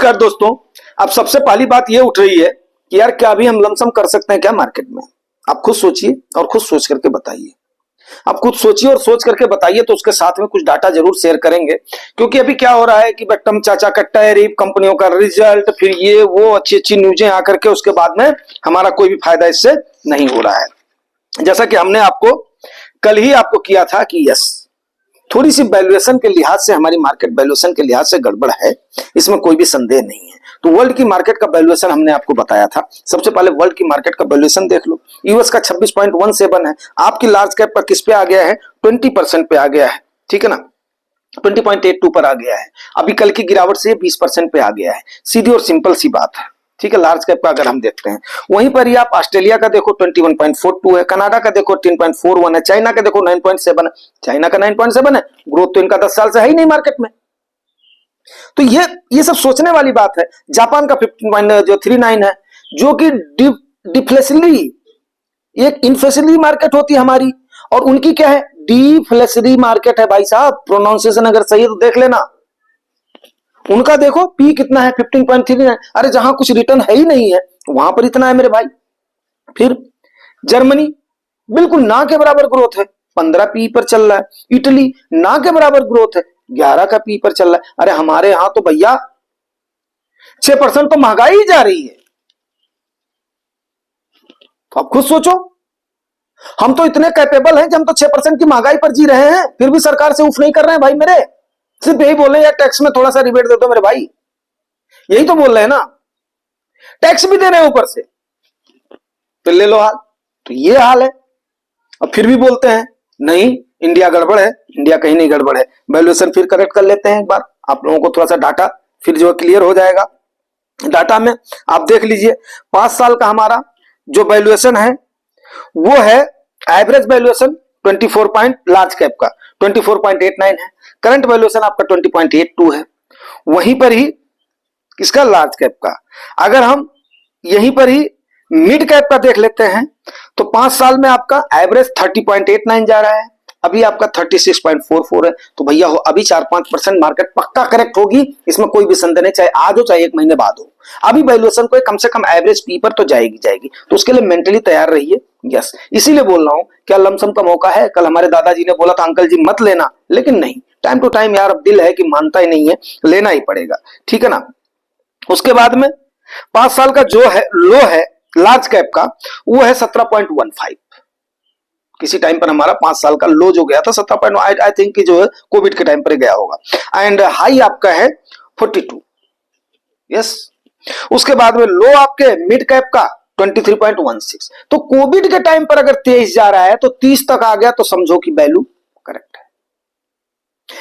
नमस्कार दोस्तों। अब सबसे पहली बात ये उठ रही है कि यार क्या अभी हम लमसम कर सकते हैं क्या मार्केट में। आप खुद सोचिए और खुद सोच करके बताइए। आप खुद सोचिए और सोच करके बताइए, तो उसके साथ में कुछ डाटा जरूर शेयर करेंगे। क्योंकि अभी क्या हो रहा है कि बट्टम चाचा कट्टा है, रीप कंपनियों का रिजल्ट, फिर ये वो अच्छी अच्छी न्यूजें आकर के उसके बाद में हमारा कोई भी फायदा इससे नहीं हो रहा है। जैसा कि हमने आपको कल ही आपको किया था कि यस, थोड़ी सी वैल्यूएशन के लिहाज से, हमारी मार्केट वैल्यूएशन के लिहाज से गड़बड़ है, इसमें कोई भी संदेह नहीं है। तो वर्ल्ड की मार्केट का वैल्यूएशन हमने आपको बताया था। सबसे पहले वर्ल्ड की मार्केट का वैल्यूएशन देख लो। यूएस का 26.17 है, आपकी लार्ज कैप का किस पे आ गया है, 20% पे आ गया है, ठीक है ना, 20.82 पर आ गया है। अभी कल की गिरावट से 20% पे आ गया है। सीधी और सिंपल सी बात है, ठीक है। लार्ज कैप का अगर हम देखते हैं, वहीं पर ही आप ऑस्ट्रेलिया का देखो 21.42 है, कनाडा का देखो 10.41 है, चाइना का देखो 9.7 है। चाइना का 9.7 है, ग्रोथ तो इनका 10 साल से है ही नहीं मार्केट में। तो ये सब सोचने वाली बात है। जापान का 15.39 है, जो कि डिफ्लेशनरी, एक इन्फ्लेशनरी मार्केट होती है हमारी, और उनकी क्या है, डिफ्लेशनरी मार्केट है। भाई साहब, प्रोनाउंसिएशन अगर सही है तो देख लेना। उनका देखो पी कितना है, 15.39। अरे जहां कुछ रिटर्न है ही नहीं है वहां पर इतना है मेरे भाई। फिर जर्मनी बिल्कुल ना के बराबर ग्रोथ है, 15 पी पर चल रहा है। इटली ना के बराबर ग्रोथ है, 11 का पी पर चल रहा है। अरे हमारे यहां तो भैया 6% तो महंगाई ही जा रही है। तो आप खुद सोचो, हम तो इतने कैपेबल हैं कि हम तो 6% की महंगाई पर जी रहे हैं, फिर भी सरकार से उफ नहीं कर रहे हैं भाई मेरे। सिर्फ यही बोल रहे हैं यार टैक्स में थोड़ा सा रिबेट दे दो मेरे भाई, यही तो बोल रहे हैं ना। टैक्स भी दे रहे हैं ऊपर से, तो ले लो हाल। तो ये हाल है। अब फिर भी बोलते हैं नहीं इंडिया गड़बड़ है। इंडिया कहीं नहीं गड़बड़ है। वैल्यूएशन फिर करेक्ट कर लेते हैं एक बार, आप लोगों को थोड़ा सा डाटा फिर जो क्लियर हो जाएगा। डाटा में आप देख लीजिए, 5 साल का हमारा जो वैल्यूएशन है वो है average valuation 24 point, large cap का 24.89 है। करंट वैल्यूएशन आपका 20.82 है। वहीं पर ही किसका, लार्ज कैप का। अगर हम यहीं पर ही मिड कैप का देख लेते हैं तो 5 साल में आपका एवरेज 30.89 जा रहा है, अभी आपका 36.44 है। तो भैया हो अभी 4-5% मार्केट पक्का करेक्ट होगी, इसमें कोई भी संदेह नहीं, चाहे आज हो चाहे 1 महीने बाद हो। अभी वैल्यूएशन को कम से कम एवरेज पी पर तो जाएगी। तो उसके लिए मेंटली तैयार रहिए। यस, इसीलिए बोल रहा हूं, क्या लमसम का मौका है। कल हमारे दादाजी ने बोला था अंकल जी मत लेना, लेकिन नहीं, टाइम टू टाइम यार, अब दिल है कि मानता ही नहीं है, लेना ही पड़ेगा, ठीक है ना। उसके बाद में 5 साल का जो है लो है लार्ज कैप का, वो है 17.15। किसी टाइम पर हमारा 5 साल का लो जो गया था 17, आई थिंक कि जो है कोविड के टाइम पर गया होगा। एंड हाई आपका है 42। यस, उसके बाद में लो आपके मिड कैप का 23.16। तो कोविड के टाइम पर अगर 23 जा रहा है तो 30 तक आ गया, तो समझो कि वैल्यू करेक्ट है।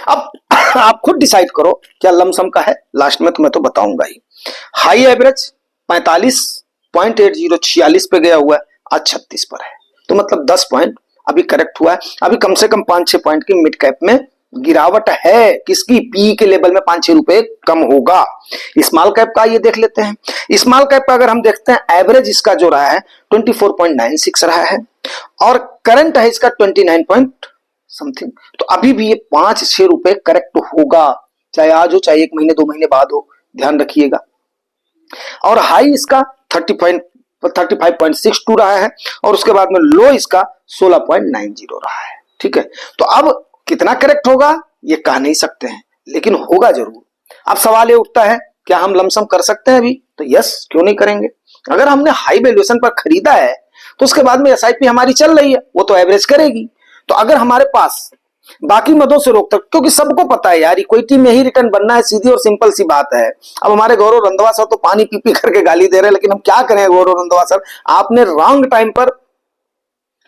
अब आप खुद डिसाइड करो क्या लमसम का है। लास्ट में तो मैं तो बताऊंगा ही। हाई एवरेज 45.80, 46 पे गया हुआ है, आज 36 पर है। तो मतलब 10 पॉइंट अभी करेक्ट हुआ है। अभी कम से कम 5-6 पॉइंट की मिड कैप में गिरावट है। किसकी, पी के लेवल में 5-6 रुपए कम होगा। स्मॉल कैप का ये देख लेते हैं। स्मॉल कैप का अगर हम देखते हैं, एवरेज इसका जो रहा है 24.96 रहा है, और करंट है इसका 29 पॉइंट समथिंग। तो अभी भी ये 5-6 रुपए करेक्ट होगा, चाहे आज हो चाहे 1 महीने 2 महीने बाद हो, ध्यान रखिएगा। और हाई इसका 35.62 रहा है, और उसके बाद में लो इसका 16.90 रहा है, ठीक है। तो अब कितना करेक्ट होगा ये कह नहीं सकते हैं, लेकिन होगा जरूर। अब सवाल ये उठता है क्या हम लमसम कर सकते हैं अभी, तो यस, क्यों नहीं करेंगे। अगर हमने हाई वैल्यूएशन पर खरीदा है तो उसके बाद में एसआईपी हमारी चल रही है, वो तो एवरेज करेगी। तो अगर हमारे पास बाकी मदों से रोकता, क्योंकि सबको पता है यार इक्विटी में ही रिटर्न बनना है, सीधी और सिंपल सी बात है। अब हमारे गौरव रंधवा सर तो पानी पी पी करके गाली दे रहे हैं, लेकिन हम क्या करें गौरव रंधवा सर, आपने रॉन्ग टाइम पर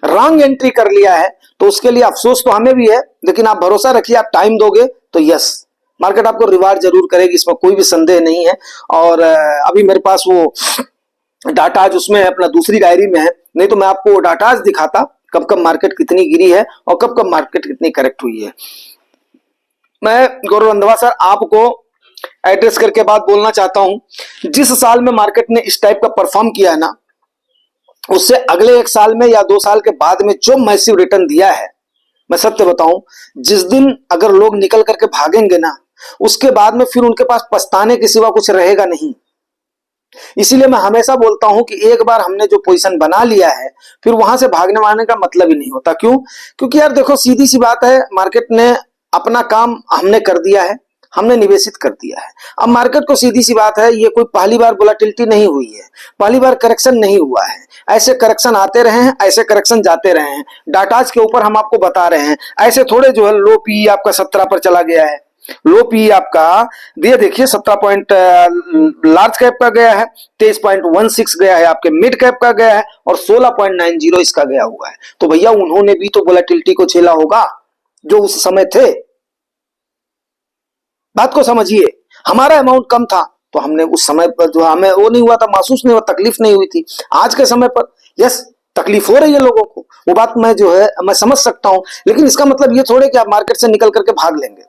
रॉन्ग एंट्री कर लिया है, तो उसके लिए अफसोस तो हमें भी है, लेकिन आप भरोसा रखिए, आप टाइम दोगे तो यस, मार्केट आपको रिवार्ड जरूर करेगी, इसमें कोई भी संदेह नहीं है। और अभी मेरे पास वो डाटा आज उसमें अपना दूसरी डायरी में है, नहीं तो मैं आपको डाटा आज दिखाता कब कब मार्केट कितनी गिरी है और कब कब मार्केट कितनी करेक्ट हुई है। मैं गौरव रंधवा सर आपको एड्रेस करके बात बोलना चाहता हूं, जिस साल में मार्केट ने इस टाइप का परफॉर्म किया है ना, उससे अगले 1 साल में या 2 साल के बाद में जो मैसिव रिटर्न दिया है, मैं सत्य बताऊं, जिस दिन अगर लोग निकल करके भागेंगे ना, उसके बाद में फिर उनके पास पछताने के सिवा कुछ रहेगा नहीं। इसीलिए मैं हमेशा बोलता हूं कि एक बार हमने जो पोजीशन बना लिया है फिर वहां से भागने वाने का मतलब ही नहीं होता। क्यों? क्योंकि यार देखो, सीधी सी बात है, मार्केट ने अपना काम हमने कर दिया है, हमने निवेशित कर दिया है। अब मार्केट को सीधी सी बात है, ये कोई पहली बार वोलेटिलिटी नहीं हुई है, पहली बार करेक्शन नहीं हुआ है। ऐसे करेक्शन आते रहे हैं, ऐसे करेक्शन जाते रहे हैं। डाटाज के ऊपर हम आपको बता रहे हैं, ऐसे थोड़े जो है लो पी आपका 17 पर चला गया है। लो पी आपका ये देखिए 17 पॉइंट लार्ज कैप का गया है, 23.16 गया है आपके मिड कैप का गया है, और 16.90 इसका गया हुआ है। तो भैया उन्होंने भी तो वोलेटिलिटी को झेला होगा जो उस समय थे। बात को समझिए, हमारा अमाउंट कम था तो हमने उस समय पर जो हमें वो नहीं हुआ था, महसूस नहीं हुआ, तकलीफ नहीं हुई थी। आज के समय पर यस तकलीफ हो रही है लोगों को, वो बात मैं जो है मैं समझ सकता हूं, लेकिन इसका मतलब ये थोड़े कि आप मार्केट से निकल करके भाग लेंगे,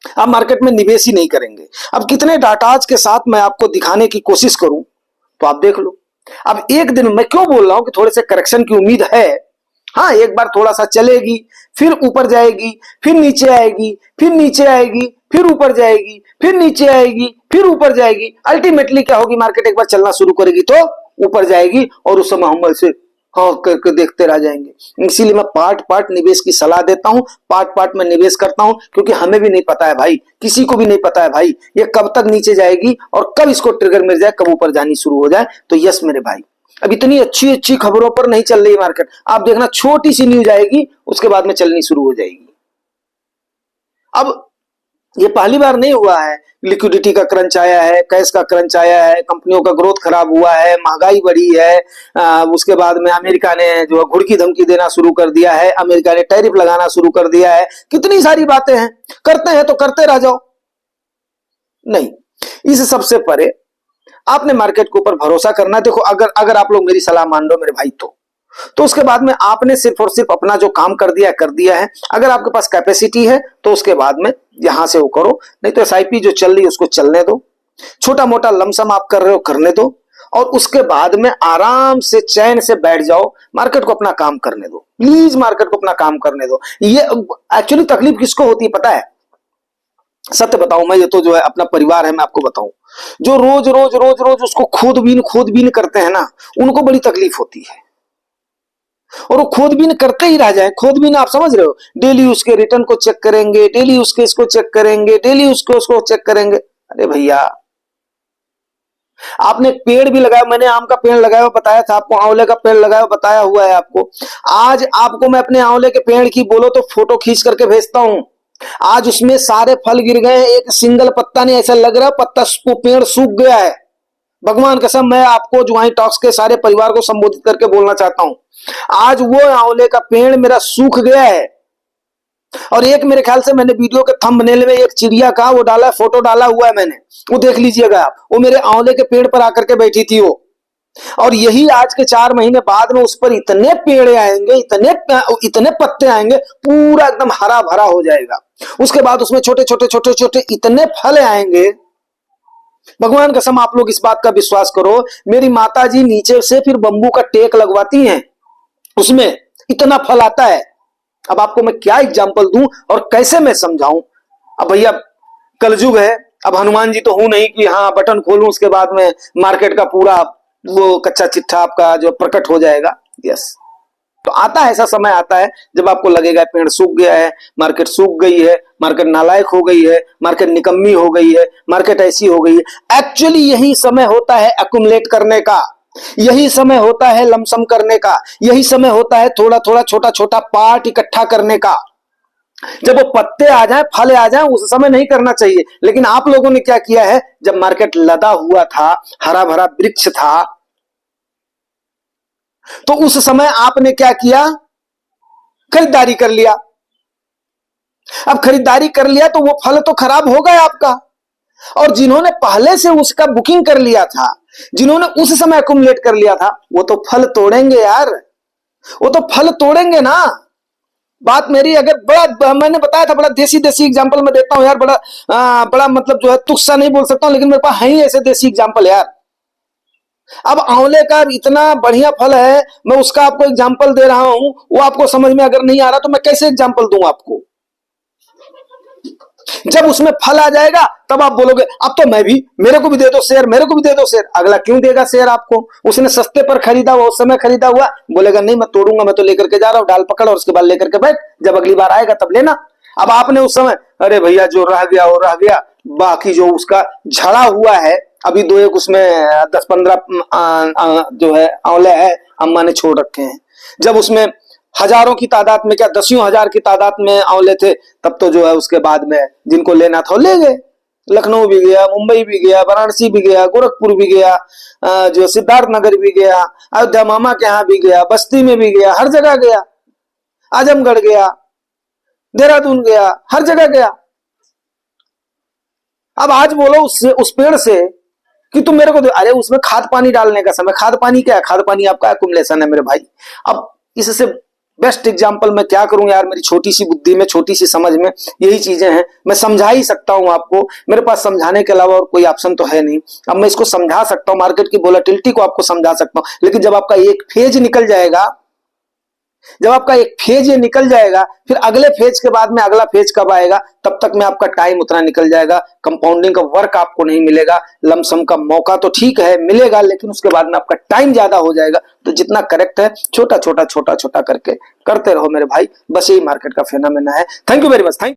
आप मार्केट में निवेश ही नहीं करेंगे। अब कितने डाटाज के साथ मैं आपको दिखाने की कोशिश करूं तो आप देख लो। अब एक दिन मैं क्यों बोल रहा हूं कि थोड़े से करेक्शन की उम्मीद है। हाँ, एक बार थोड़ा सा चलेगी, फिर ऊपर जाएगी, फिर नीचे आएगी, फिर नीचे आएगी, फिर ऊपर जाएगी, फिर नीचे आएगी, फिर ऊपर जाएगी। अल्टीमेटली क्या होगी, मार्केट एक बार चलना शुरू करेगी तो ऊपर जाएगी, और उस समय हम ऐसे हाँ करके देखते रह जाएंगे। इसीलिए मैं पार्ट पार्ट निवेश की सलाह देता हूं, पार्ट पार्ट में निवेश करता हूं, क्योंकि हमें भी नहीं पता है भाई, किसी को भी नहीं पता है भाई, ये कब तक नीचे जाएगी और कब इसको ट्रिगर मिल जाए, कब ऊपर जानी शुरू हो जाए। तो यस मेरे भाई, अब इतनी अच्छी अच्छी खबरों पर नहीं चल रही मार्केट। आप देखना, छोटी सी न्यूज आएगी उसके बाद में चलनी शुरू हो जाएगी। अब ये पहली बार नहीं हुआ है, लिक्विडिटी का क्रंच आया है, कैश का क्रंच आया है, कंपनियों का ग्रोथ खराब हुआ है, महंगाई बढ़ी है, उसके बाद में अमेरिका ने जो घुड़की धमकी देना शुरू कर दिया है, अमेरिका ने टैरिफ लगाना शुरू कर दिया है, कितनी सारी बातें हैं। करते हैं तो करते रह जाओ, नहीं, इस सबसे परे आपने मार्केट के ऊपर भरोसा करना है। देखो, अगर अगर आप लोग मेरी सलाह मान लो मेरे भाई, तो उसके बाद में आपने सिर्फ और सिर्फ अपना जो काम कर दिया है। अगर आपके पास कैपेसिटी है तो उसके बाद में यहां से वो करो, नहीं तो एसआईपी जो चल रही है उसको चलने दो, छोटा मोटा लमसम आप कर रहे हो करने दो, और उसके बाद में आराम से चैन से बैठ जाओ, मार्केट को अपना काम करने दो, प्लीज मार्केट को अपना काम करने दो। ये एक्चुअली तकलीफ किसको होती है पता है? सत्य बताऊं, मैं ये तो जो है अपना परिवार है, मैं आपको बताऊं, जो रोज रोज रोज रोज उसको खोदबीन करते हैं ना, उनको बड़ी तकलीफ होती है। और वो खोदबीन करते ही रह जाए, खोदबीन आप समझ रहे हो, डेली उसके रिटर्न को चेक करेंगे, डेली उसके इसको चेक करेंगे, डेली उसको चेक करेंगे। अरे भैया, आपने पेड़ भी लगाया, मैंने आम का पेड़ लगाया हुआ बताया था आपको, आंवले का पेड़ लगाया हुआ बताया हुआ है आपको। आज आपको मैं अपने आंवले के पेड़ की बोलो तो फोटो खींच करके भेजता हूं। आज उसमें सारे फल गिर गए हैं, एक सिंगल पत्ता नहीं, ऐसा लग रहा है पत्ता पेड़ सूख गया है। भगवान कसम, मैं आपको जुआई टॉक्स के सारे परिवार को संबोधित करके बोलना चाहता हूं, आज वो आंवले का पेड़ मेरा सूख गया है। और एक मेरे ख्याल से मैंने वीडियो के थंबनेल में एक चिड़िया का वो डाला, फोटो डाला हुआ है मैंने, वो देख लीजिएगा आप, वो मेरे आंवले के पेड़ पर आकर के बैठी थी वो। और यही आज के 4 महीने बाद में उस पर इतने पेड़ आएंगे, इतने पत्ते आएंगे, पूरा एकदम हरा भरा हो जाएगा। उसके बाद उसमें छोटे छोटे छोटे छोटे इतने फल आएंगे, भगवान कसम आप लोग इस बात का विश्वास करो, मेरी माता जी नीचे से फिर बंबू का टेक लगवाती हैं, उसमें इतना फल आता है। अब आपको मैं क्या एग्जांपल दूं और कैसे मैं समझाऊं। अब भैया कलयुग है, अब हनुमान जी तो हूं नहीं कि हाँ बटन खोलूं उसके बाद में मार्केट का पूरा वो कच्चा चिट्ठा आपका जो प्रकट हो जाएगा। यस, तो आता है, ऐसा समय आता है जब आपको लगेगा पेड़ सूख गया है, मार्केट सूख गई है, मार्केट नालायक हो गई है, मार्केट निकम्मी हो गई है, मार्केट ऐसी हो गई है। एक्चुअली यही समय होता है एक्युमुलेट करने का, यही समय होता है लमसम करने का, यही समय होता है थोड़ा थोड़ा छोटा छोटा पार्ट इकट्ठा करने का। जब वो पत्ते आ जाए, फल आ जाए, उस समय नहीं करना चाहिए। लेकिन आप लोगों ने क्या किया है, जब मार्केट लदा हुआ था, हरा भरा वृक्ष था, तो उस समय आपने क्या किया, खरीदारी कर लिया। अब खरीदारी कर लिया तो वो फल तो खराब हो गया आपका। और जिन्होंने पहले से उसका बुकिंग कर लिया था, जिन्होंने उस समय अकुमुलेट कर लिया था, वो तो फल तोड़ेंगे यार, वो तो फल तोड़ेंगे ना। बात मेरी अगर बड़ा, मैंने बताया था, बड़ा देसी देसी एग्जांपल मैं देता हूं यार, बड़ा मतलब जो है तुस्सा नहीं बोल सकता हूं, लेकिन मेरे पास है ही ऐसे देसी एग्जांपल यार। अब आंवले का इतना बढ़िया फल है, मैं उसका आपको एग्जांपल दे रहा हूं, वो आपको समझ में अगर नहीं आ रहा तो मैं कैसे एग्जांपल दूं आपको। जब उसमें फल आ जाएगा तब आप बोलोगे अब तो मैं भी, मेरे को भी दे दो शेयर, मेरे को भी दे दो शेयर। अगला क्यों देगा शेयर आपको? उसने सस्ते पर खरीदा हुआ, उस समय खरीदा हुआ, बोलेगा नहीं मैं तोड़ूंगा, मैं तो लेकर के जा रहा हूं, डाल पकड़ और उसके बाद लेकर के बैठ, जब अगली बार आएगा तब लेना। अब आपने उस समय अरे भैया जो रह गया वो रह गया, बाकी जो उसका झड़ा हुआ है अभी दो एक उसमें 10-15 जो है आंवले है अम्मा ने छोड़ रखे हैं। जब उसमें हजारों की तादाद में, क्या दसियों हजार की तादाद में आंवले थे, तब तो जो है उसके बाद में जिनको लेना था ले गए। लखनऊ भी गया, मुंबई भी गया, वाराणसी भी गया, गोरखपुर भी गया, जो सिद्धार्थ नगर भी गया, अयोध्या मामा के यहाँ भी गया, बस्ती में भी गया, हर जगह गया, आजमगढ़ गया, देहरादून गया, हर जगह गया। अब आज बोलो उस पेड़ से कि तुम मेरे को दो, अरे उसमें खाद पानी डालने का समय, खाद पानी क्या है? खाद पानी आपका एक्युमुलेशन है मेरे भाई। अब इससे बेस्ट एग्जांपल मैं क्या करूं यार, मेरी छोटी सी बुद्धि में, छोटी सी समझ में यही चीजें हैं, मैं समझा ही सकता हूं आपको, मेरे पास समझाने के अलावा और कोई ऑप्शन तो है नहीं। अब मैं इसको समझा सकता हूं, मार्केट की वोलेटिलिटी को आपको समझा सकता हूं, लेकिन जब आपका एक फेज निकल जाएगा, जब आपका एक फेज ये निकल जाएगा, फिर अगले फेज के बाद में अगला फेज कब आएगा, तब तक में आपका टाइम उतना निकल जाएगा, कंपाउंडिंग का वर्क आपको नहीं मिलेगा। लमसम का मौका तो ठीक है मिलेगा, लेकिन उसके बाद में आपका टाइम ज्यादा हो जाएगा। तो जितना करेक्ट है छोटा छोटा करके करते रहो मेरे भाई, बस यही मार्केट का फेनोमेना है। Thank you very much. Thank